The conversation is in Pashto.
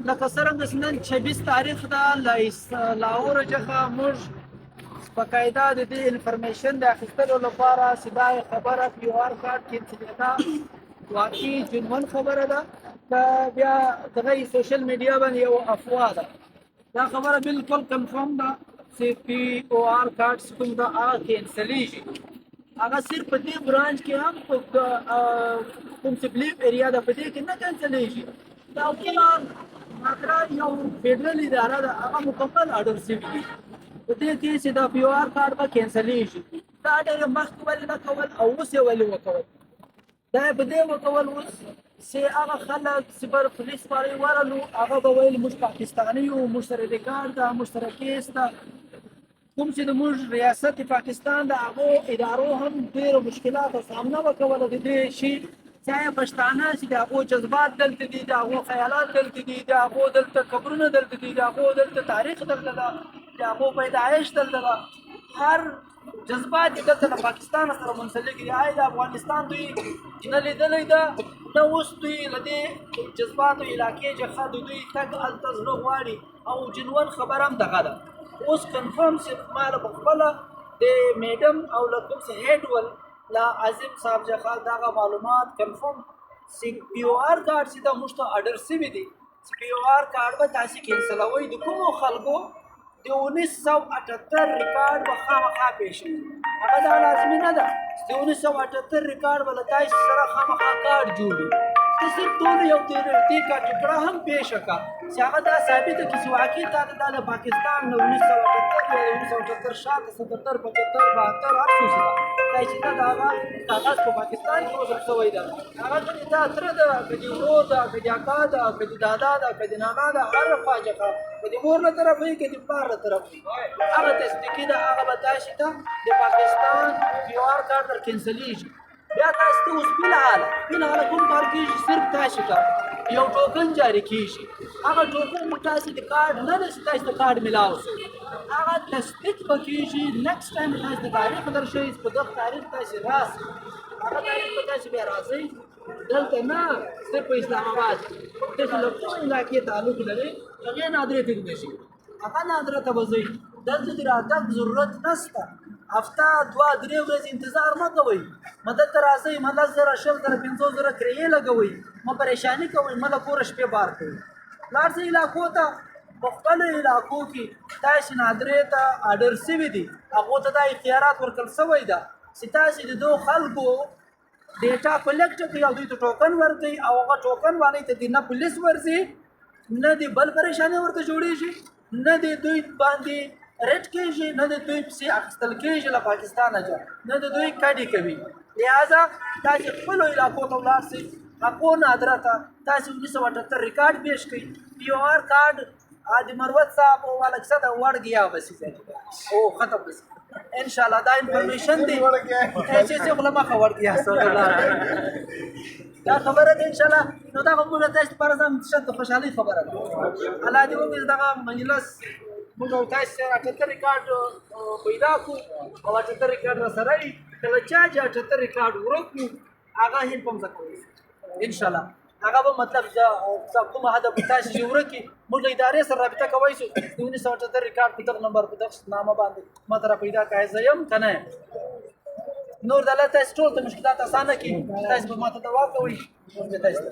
لکه څرنګه چې نن 26 تاریخ ده لاهور څخه موږ په قاعده د دې انفارمیشن د اخیستلو لپاره سیده خبره پیو آر کارت کینسلیدا واقعي جنون خبره ده که بیا دغه سوشل میډیا باندې یو افوا ده دا خبره بالکل کنفرم ده چې پی او آر کارت کوم دا هغه کینسلیږي هغه صرف په دې برانچ کې هم کوم چې بلیف ایریا ده په دې کې نه کینسلیږي دا کومه ماتره یو فیډرل اداره ده هغه مکمل اډر شوي دي په دې کې چې دا پی او آر کارت به کینسلیږي دا ډېر مخکې ولې نه کول او اوس یې ولې وکول دا په دې وکول اوس چې هغه خلک سپر پولیس باندې ورلو هغه به ویل موږ پاکستاني یو موږ سره ریکارډ ده موږ سره کیس ده کوم چې د موږ ریاست پاکستان د هغو ادارو هم ډېرو مشکلاتو سامنا وکوله د دې شي چاهے پښتانه چې د هغو جذبات دلته دي د هغو خیالات دلته دي د هغو دلته قبرونه دلته دي د هغو دلته تاریخ دلته ده د هغو پیدایش دلته ده هر جذبات یې دلته د پاکستان سره منسلک دي آیا د افغانستان دوی نه لیدلی ده نه اوس دوی له دې جذباتو علاقې څخه د دوی تګ هلته زړه غواړي او جنون خبره هم دغه ده اوس کنفرم چې ما له پخپله د میډم او له کوم څه هیډ ول لا عظیم صاحب څخه دغه معلومات کنفرم چې پی او آر کارت چې دا موږ ته اډر شوي دي چې پی او آر کارت به تاسې کینسلوئ د کومو خلکو د 1978 ریکارډ به خامخا پیش وي هغه دا لازمي نه ده چې د 1978 ریکارډ به له تاسې سره خامخا کارت جوړي ته صرف ټول یو دې کا ټکړه هم پیش کړه چې هغه دا ثابته کړي چې واقعي تا د پاکستان نه 1978 شاته 77 75 72 هر څه ده دا چې دا هغه کاغذ په پاکستان کې وضع شوی ده هغه چې دا تر ده که د ورور ده که د اکا ده که د دادا ده که د نانا ده هر خواجه که د مور له طرف وي که د پلار له طرف وي هغه تصدیقي ده هغه به تاسې ته د پاکستان پی او آر کارت در کینسلیږي بیا تاسو ته اوس بلحاله کوم کار کېږي صرف تاسې ته یو ټوکن جاري کېږي هغه ټوکن به تاسې د کارډ نه ده چې تاسې ته کارډ ملاو شي هغه تصدیق به کېږي نیکسټ ټایم تاسې د تاریخ درشئ په دغه تاریخ تاسې راسئ هغه تاریخ به تاسې بیا راځئ دلته نه صرف په اسلام آباد تاسې له کوم علاقې تعلق لرئ هغې نادرې ته دې شي هغه نادره ته به ځئ دلته د راتګ ضرورت نشته هفته 2-3 ورځې انتظار مه کوئ ما دلته راځئ ما 10,000 20,000 50,000 کرایې لګوئ ما پریشاني کوئ ما له کوره شپې بار کوئ لاړ شئ علاقو ته په خپلو علاقو کې تاسې نادرې ته اډر شوي دي هغو ته دا اختیارات ورکړل شوی ده چې تاسې د دو خلکو ډیټا کلیکټ کړئ او دوی ته ټوکن ورکړئ او هغه ټوکن والۍ ته د نه پولیس ورځي نه د بل پریشاني ورته جوړېږي نه د دوی باندې ریټ کېږي نه د دوی پسې اخیستل کېږي له پاکستانه نه د دوی کډې کوي لہذا تاسې خپلو علاقو ته ولاړ شئ هغو نادره ته تاسې 1978 ریکارډ پیش کړئ پی او آر کارډ د مروت صاحب او والکسه د وړ ګیا بسې او ختم بسې انشاءالله دا انفارمیشن دی چې خو له مخه وړ ګیا دا خبره ده انشاءالله نو دا موږ تاسو لپاره زم شته خوشحالي خبره ده الله دې وکړي دغه مجلس موږ تاسو سره 78 ریکارډ پیدا کو او 78 ریکارډ سره کله چې 78 ریکارډ ورکو هغه هیڅ پم ځکوي ان شاء الله هغه به مطلب کوم هدف تاسو جوړ کی موږ ادارې سره رابطه کوي چې 1978 ریکارډ په دغه نمبر په دغه نامه باندې ماته پیدا کای زیم کنه نور د الله تاسو ټول ته مشکلات اسانه کی تاسو به ماته دوا کوئ تاسو